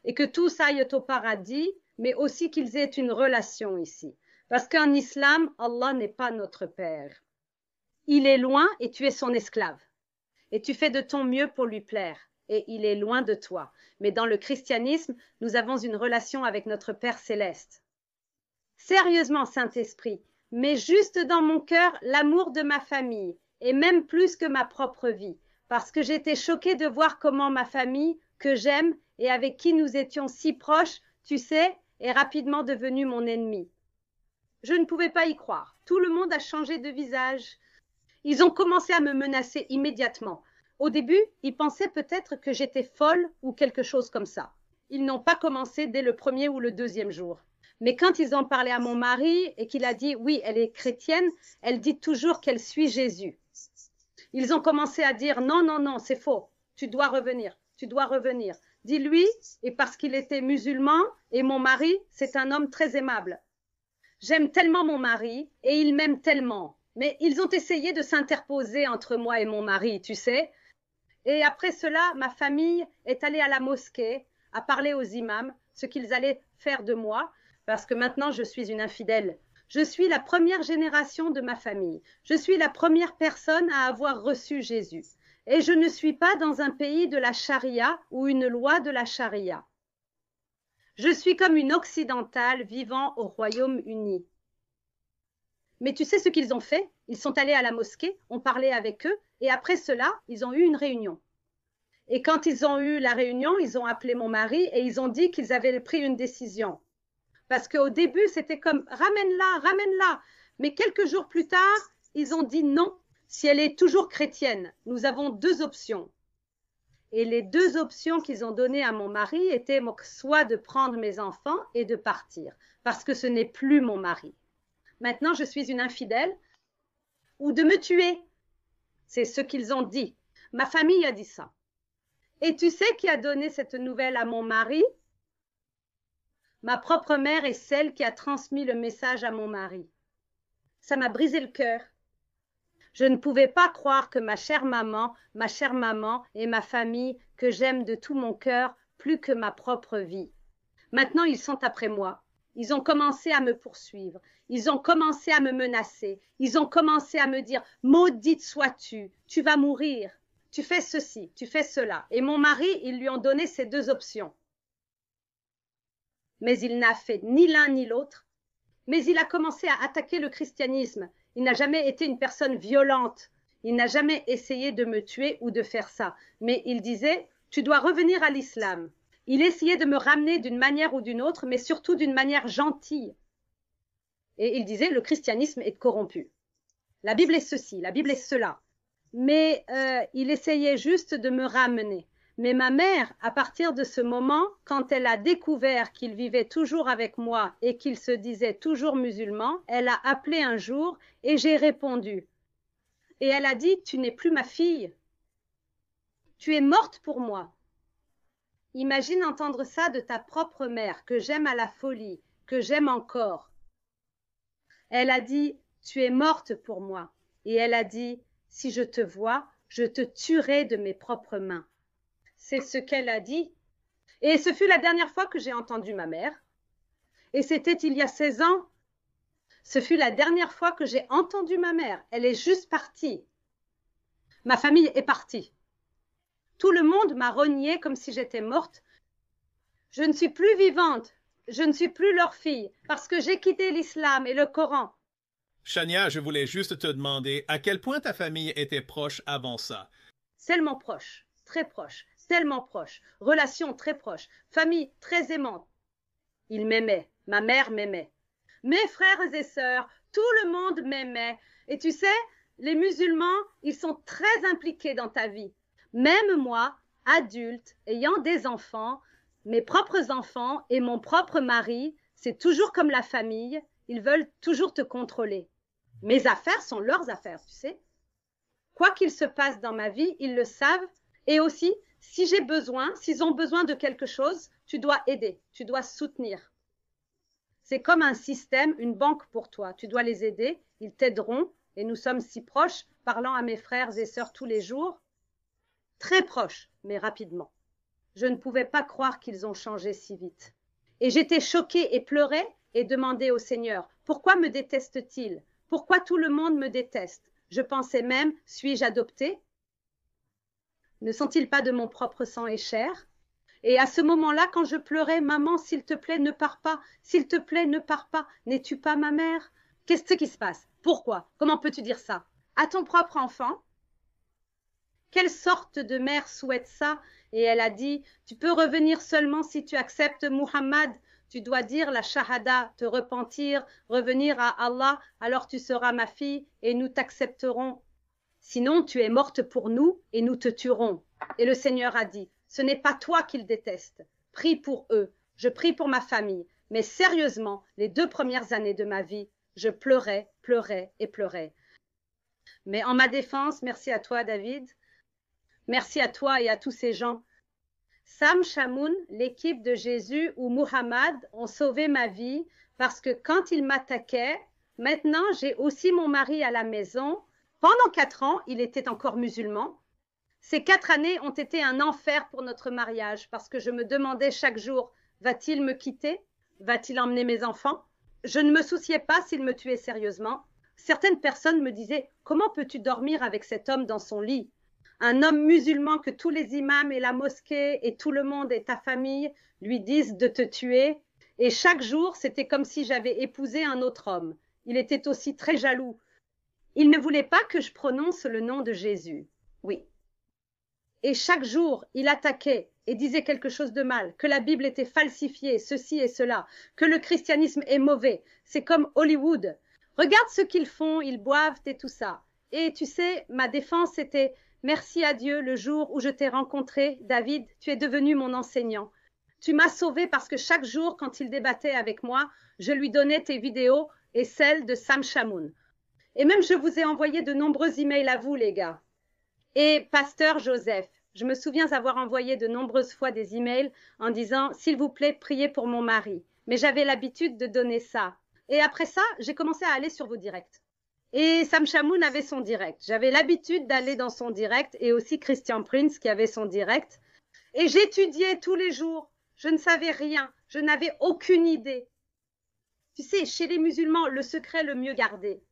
et que tous aillent au paradis, mais aussi qu'ils aient une relation ici. Parce qu'en islam, Allah n'est pas notre Père. Il est loin et tu es son esclave. Et tu fais de ton mieux pour lui plaire. Et il est loin de toi. Mais dans le christianisme, nous avons une relation avec notre Père céleste. Sérieusement, Saint-Esprit, mets juste dans mon cœur l'amour de ma famille, et même plus que ma propre vie, parce que j'étais choquée de voir comment ma famille, que j'aime et avec qui nous étions si proches, tu sais, est rapidement devenue mon ennemi. Je ne pouvais pas y croire. Tout le monde a changé de visage. Ils ont commencé à me menacer immédiatement. Au début, ils pensaient peut-être que j'étais folle ou quelque chose comme ça. Ils n'ont pas commencé dès le premier ou le deuxième jour. Mais quand ils ont parlé à mon mari et qu'il a dit oui, elle est chrétienne, elle dit toujours qu'elle suit Jésus. Ils ont commencé à dire non, non, non, c'est faux, tu dois revenir, tu dois revenir. Dis-lui, et parce qu'il était musulman, et mon mari, c'est un homme très aimable. J'aime tellement mon mari, et il m'aime tellement. Mais ils ont essayé de s'interposer entre moi et mon mari, tu sais. Et après cela, ma famille est allée à la mosquée, à parler aux imams, ce qu'ils allaient faire de moi, parce que maintenant je suis une infidèle. Je suis la première génération de ma famille. Je suis la première personne à avoir reçu Jésus. Et je ne suis pas dans un pays de la charia ou une loi de la charia. Je suis comme une occidentale vivant au Royaume-Uni. Mais tu sais ce qu'ils ont fait? Ils sont allés à la mosquée, on parlait avec eux, et après cela, ils ont eu une réunion. Et quand ils ont eu la réunion, ils ont appelé mon mari et ils ont dit qu'ils avaient pris une décision. Parce qu'au début, c'était comme ramène-la, ramène-la. Mais quelques jours plus tard, ils ont dit non. Si elle est toujours chrétienne, nous avons deux options. Et les deux options qu'ils ont données à mon mari étaient soit de prendre mes enfants et de partir, parce que ce n'est plus mon mari. Maintenant, je suis une infidèle, ou de me tuer. C'est ce qu'ils ont dit. Ma famille a dit ça. Et tu sais qui a donné cette nouvelle à mon mari? Ma propre mère est celle qui a transmis le message à mon mari. Ça m'a brisé le cœur. Je ne pouvais pas croire que ma chère maman et ma famille, que j'aime de tout mon cœur, plus que ma propre vie. Maintenant, ils sont après moi. Ils ont commencé à me poursuivre. Ils ont commencé à me menacer. Ils ont commencé à me dire « Maudite sois-tu, tu vas mourir. Tu fais ceci, tu fais cela. » Et mon mari, ils lui ont donné ces deux options. Mais il n'a fait ni l'un ni l'autre. Mais il a commencé à attaquer le christianisme. Il n'a jamais été une personne violente. Il n'a jamais essayé de me tuer ou de faire ça. Mais il disait « Tu dois revenir à l'islam. » Il essayait de me ramener d'une manière ou d'une autre, mais surtout d'une manière gentille. Et il disait « Le christianisme est corrompu. La Bible est ceci, la Bible est cela. » Mais il essayait juste de me ramener. Mais ma mère, à partir de ce moment, quand elle a découvert qu'il vivait toujours avec moi et qu'il se disait toujours musulman, elle a appelé un jour et j'ai répondu. Et elle a dit « Tu n'es plus ma fille. Tu es morte pour moi. » Imagine entendre ça de ta propre mère, que j'aime à la folie, que j'aime encore. Elle a dit « Tu es morte pour moi. » Et elle a dit « Si je te vois, je te tuerai de mes propres mains. » C'est ce qu'elle a dit. Et ce fut la dernière fois que j'ai entendu ma mère. Et c'était il y a 16 ans. Ce fut la dernière fois que j'ai entendu ma mère. Elle est juste partie. Ma famille est partie. Tout le monde m'a reniée comme si j'étais morte. Je ne suis plus vivante. Je ne suis plus leur fille parce que j'ai quitté l'islam et le Coran. Chania, je voulais juste te demander à quel point ta famille était proche avant ça. Tellement proche, très proche, tellement proche, relation très proche, famille très aimante. Ils m'aimaient, ma mère m'aimait. Mes frères et sœurs, tout le monde m'aimait. Et tu sais, les musulmans, ils sont très impliqués dans ta vie. Même moi, adulte, ayant des enfants, mes propres enfants et mon propre mari, c'est toujours comme la famille, ils veulent toujours te contrôler. Mes affaires sont leurs affaires, tu sais. Quoi qu'il se passe dans ma vie, ils le savent. Et aussi, si j'ai besoin, s'ils ont besoin de quelque chose, tu dois aider, tu dois soutenir. C'est comme un système, une banque pour toi. Tu dois les aider, ils t'aideront. Et nous sommes si proches, parlant à mes frères et sœurs tous les jours. Très proches, mais rapidement. Je ne pouvais pas croire qu'ils ont changé si vite. Et j'étais choquée et pleurais et demandais au Seigneur, pourquoi me déteste-t-il? Pourquoi tout le monde me déteste? Je pensais même, suis-je adoptée? Ne sont-ils pas de mon propre sang et chair? Et à ce moment-là, quand je pleurais, maman, s'il te plaît, ne pars pas, s'il te plaît, ne pars pas, n'es-tu pas ma mère? Qu'est-ce qui se passe? Pourquoi? Comment peux-tu dire ça? À ton propre enfant? Quelle sorte de mère souhaite ça? Et elle a dit, tu peux revenir seulement si tu acceptes Muhammad. Tu dois dire la shahada, te repentir, revenir à Allah, alors tu seras ma fille et nous t'accepterons. Sinon, tu es morte pour nous et nous te tuerons. Et le Seigneur a dit, ce n'est pas toi qu'ils détestent. Prie pour eux. Je prie pour ma famille. Mais sérieusement, les 2 premières années de ma vie, je pleurais, pleurais et pleurais. Mais en ma défense, merci à toi, David. Merci à toi et à tous ces gens. Sam Shamoun, l'équipe de Jésus ou Muhammad ont sauvé ma vie parce que quand ils m'attaquaient, maintenant j'ai aussi mon mari à la maison. Pendant 4 ans, il était encore musulman. Ces 4 années ont été un enfer pour notre mariage parce que je me demandais chaque jour, va-t-il me quitter? Va-t-il emmener mes enfants? Je ne me souciais pas s'il me tuait sérieusement. Certaines personnes me disaient, comment peux-tu dormir avec cet homme dans son lit? Un homme musulman que tous les imams et la mosquée et tout le monde et ta famille lui disent de te tuer. Et chaque jour, c'était comme si j'avais épousé un autre homme. Il était aussi très jaloux. Il ne voulait pas que je prononce le nom de Jésus. Oui. Et chaque jour, il attaquait et disait quelque chose de mal, que la Bible était falsifiée, ceci et cela, que le christianisme est mauvais. C'est comme Hollywood. Regarde ce qu'ils font, ils boivent et tout ça. Et tu sais, ma défense était... Merci à Dieu, le jour où je t'ai rencontré, David, tu es devenu mon enseignant. Tu m'as sauvé parce que chaque jour, quand il débattait avec moi, je lui donnais tes vidéos et celles de Sam Shamoun. Et même, je vous ai envoyé de nombreux emails à vous, les gars. Et Pasteur Joseph, je me souviens avoir envoyé de nombreuses fois des emails en disant « S'il vous plaît, priez pour mon mari ». Mais j'avais l'habitude de donner ça. Et après ça, j'ai commencé à aller sur vos directs. Et Sam Shamoun avait son direct. J'avais l'habitude d'aller dans son direct et aussi Christian Prince qui avait son direct. Et j'étudiais tous les jours. Je ne savais rien. Je n'avais aucune idée. Tu sais, chez les musulmans, le secret le mieux gardé,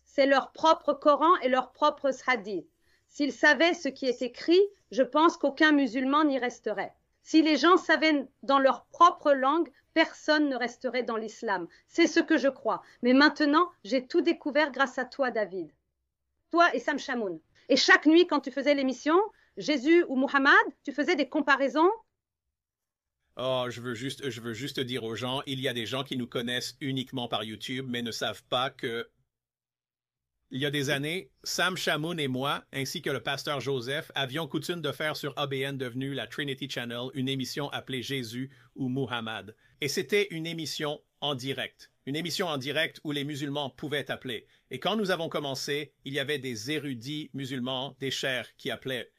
c'est leur propre Coran et leur propre hadith. S'ils savaient ce qui est écrit, je pense qu'aucun musulman n'y resterait. Si les gens savaient dans leur propre langue, personne ne resterait dans l'islam. C'est ce que je crois. Mais maintenant, j'ai tout découvert grâce à toi, David. Toi et Sam Shamoun. Et chaque nuit, quand tu faisais l'émission, Jésus ou Muhammad, tu faisais des comparaisons. Oh, je veux juste dire aux gens, il y a des gens qui nous connaissent uniquement par YouTube, mais ne savent pas que il y a des années, Sam Shamoun et moi, ainsi que le pasteur Joseph, avions coutume de faire sur ABN devenu la Trinity Channel une émission appelée Jésus ou Muhammad. Et c'était une émission en direct. Une émission en direct où les musulmans pouvaient appeler. Et quand nous avons commencé, il y avait des érudits musulmans, des chers qui appelaient.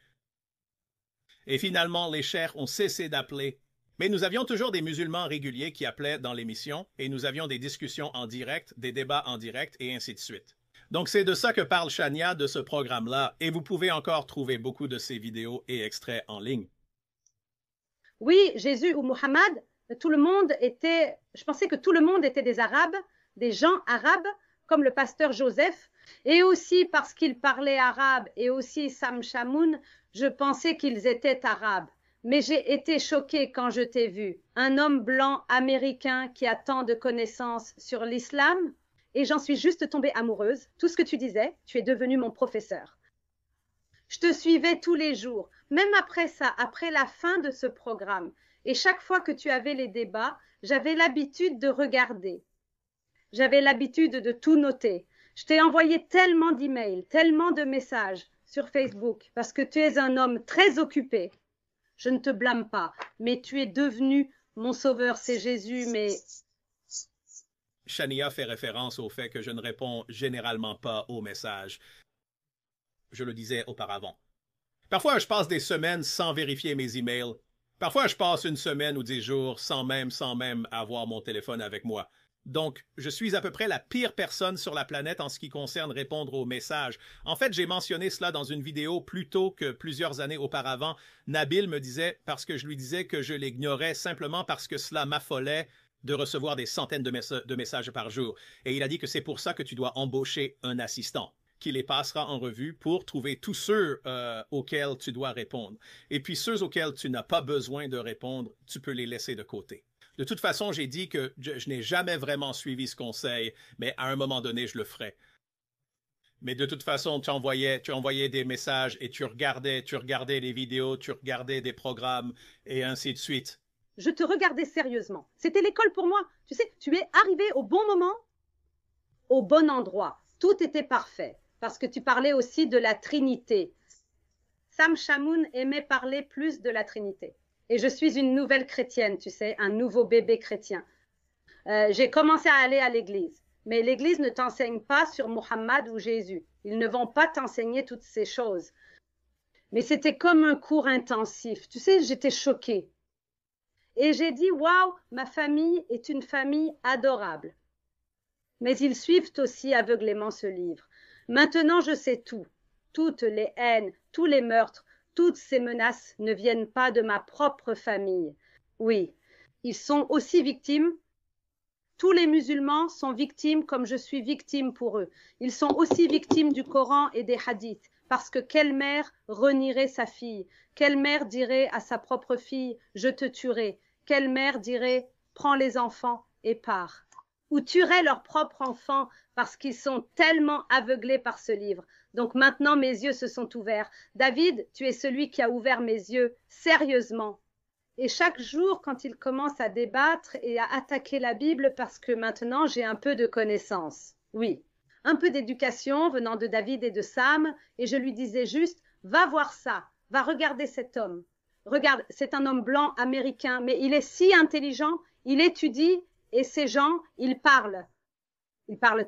Et finalement, les chers ont cessé d'appeler. Mais nous avions toujours des musulmans réguliers qui appelaient dans l'émission et nous avions des discussions en direct, des débats en direct et ainsi de suite. Donc c'est de ça que parle Shania, de ce programme-là, et vous pouvez encore trouver beaucoup de ces vidéos et extraits en ligne. Oui, Jésus ou Muhammad, tout le monde était, je pensais que tout le monde était des Arabes, des gens arabes, comme le pasteur Joseph, et aussi parce qu'ils parlaient arabe, et aussi Sam Shamoun, je pensais qu'ils étaient arabes. Mais j'ai été choquée quand je t'ai vu, un homme blanc américain qui a tant de connaissances sur l'islam, et j'en suis juste tombée amoureuse. Tout ce que tu disais, tu es devenu mon professeur. Je te suivais tous les jours, même après ça, après la fin de ce programme. Et chaque fois que tu avais les débats, j'avais l'habitude de regarder. J'avais l'habitude de tout noter. Je t'ai envoyé tellement d'emails, tellement de messages sur Facebook, parce que tu es un homme très occupé. Je ne te blâme pas, mais tu es devenu mon sauveur, c'est Jésus, mais... Shania fait référence au fait que je ne réponds généralement pas aux messages. Je le disais auparavant. Parfois, je passe des semaines sans vérifier mes emails. Parfois, je passe une semaine ou 10 jours sans même avoir mon téléphone avec moi. Donc, je suis à peu près la pire personne sur la planète en ce qui concerne répondre aux messages. En fait, j'ai mentionné cela dans une vidéo plus tôt que plusieurs années auparavant. Nabil me disait, parce que je lui disais que je l'ignorais simplement parce que cela m'affolait de recevoir des centaines de messages par jour. Et il a dit que c'est pour ça que tu dois embaucher un assistant qui les passera en revue pour trouver tous ceux auxquels tu dois répondre. Et puis ceux auxquels tu n'as pas besoin de répondre, tu peux les laisser de côté. De toute façon, j'ai dit que je n'ai jamais vraiment suivi ce conseil, mais à un moment donné, je le ferai. Mais de toute façon, tu envoyais des messages et tu regardais des vidéos, tu regardais des programmes et ainsi de suite. Je te regardais sérieusement. C'était l'école pour moi. Tu sais, tu es arrivé au bon moment, au bon endroit. Tout était parfait parce que tu parlais aussi de la Trinité. Sam Shamoun aimait parler plus de la Trinité. Et je suis une nouvelle chrétienne, tu sais, un nouveau bébé chrétien. J'ai commencé à aller à l'église. Mais l'église ne t'enseigne pas sur Mohammed ou Jésus. Ils ne vont pas t'enseigner toutes ces choses. Mais c'était comme un cours intensif. Tu sais, j'étais choquée. Et j'ai dit, waouh, ma famille est une famille adorable. Mais ils suivent aussi aveuglément ce livre. Maintenant, je sais tout. Toutes les haines, tous les meurtres, toutes ces menaces ne viennent pas de ma propre famille. Oui, ils sont aussi victimes. Tous les musulmans sont victimes comme je suis victime pour eux. Ils sont aussi victimes du Coran et des hadiths. Parce que quelle mère renierait sa fille? Quelle mère dirait à sa propre fille, je te tuerai? Quelle mère dirait, prends les enfants et pars? Ou tuerait leurs propres enfants parce qu'ils sont tellement aveuglés par ce livre. Donc maintenant, mes yeux se sont ouverts. David, tu es celui qui a ouvert mes yeux, sérieusement. Et chaque jour, quand il commence à débattre et à attaquer la Bible, parce que maintenant, j'ai un peu de connaissances. Oui, un peu d'éducation venant de David et de Sam, et je lui disais juste, va voir ça, va regarder cet homme. Regarde, c'est un homme blanc américain, mais il est si intelligent, il étudie, et ces gens, ils parlent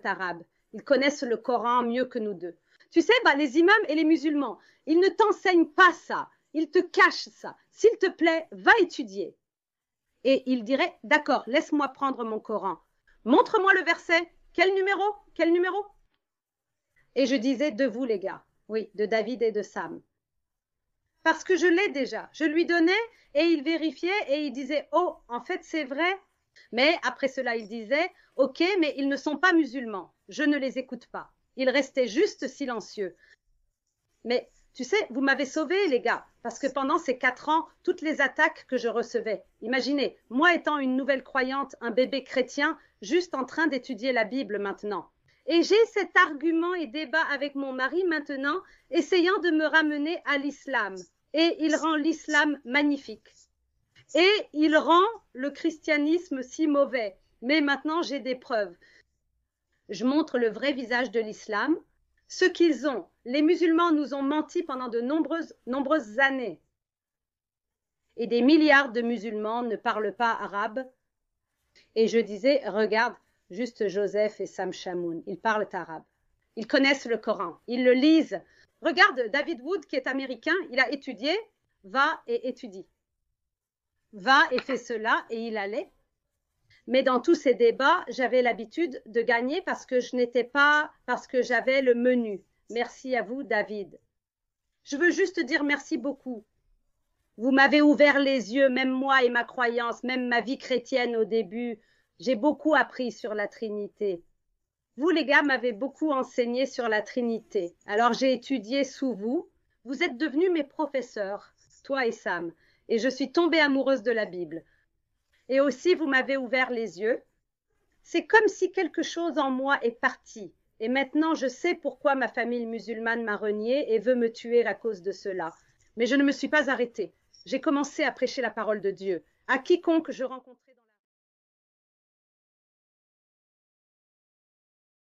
arabe. Ils connaissent le Coran mieux que nous deux. Tu sais, les imams et les musulmans, ils ne t'enseignent pas ça. Ils te cachent ça. S'il te plaît, va étudier. Et il dirait, d'accord, laisse-moi prendre mon Coran. Montre-moi le verset. Quel numéro? Quel numéro? Et je disais, de vous les gars. Oui, de David et de Sam. Parce que je l'ai déjà. Je lui donnais et il vérifiait et il disait, oh, en fait, c'est vrai. Mais après cela, il disait, ok, mais ils ne sont pas musulmans. Je ne les écoute pas. Ils restaient juste silencieux. Mais tu sais, vous m'avez sauvé, les gars, parce que pendant ces 4 ans, toutes les attaques que je recevais, imaginez, moi étant une nouvelle croyante, un bébé chrétien, juste en train d'étudier la Bible maintenant. Et j'ai cet argument et débat avec mon mari maintenant, essayant de me ramener à l'islam. Et il rend l'islam magnifique. Et il rend le christianisme si mauvais. Mais maintenant, j'ai des preuves. Je montre le vrai visage de l'islam, ce qu'ils ont. Les musulmans nous ont menti pendant de nombreuses années. Et des milliards de musulmans ne parlent pas arabe. Et je disais, regarde, juste Joseph et Sam Shamoun, ils parlent arabe. Ils connaissent le Coran, ils le lisent. Regarde David Wood qui est américain, il a étudié, va et étudie. Va et fais cela, et il allait. Mais dans tous ces débats, j'avais l'habitude de gagner parce que parce que j'avais le menu. Merci à vous, David. Je veux juste dire merci beaucoup. Vous m'avez ouvert les yeux, même moi et ma croyance, même ma vie chrétienne au début. J'ai beaucoup appris sur la Trinité. Vous, les gars, m'avez beaucoup enseigné sur la Trinité. Alors, j'ai étudié sous vous. Vous êtes devenus mes professeurs, toi et Sam. Et je suis tombée amoureuse de la Bible. Et aussi, vous m'avez ouvert les yeux. C'est comme si quelque chose en moi est parti. Et maintenant, je sais pourquoi ma famille musulmane m'a reniée et veut me tuer à cause de cela. Mais je ne me suis pas arrêtée. J'ai commencé à prêcher la parole de Dieu à quiconque je rencontrais.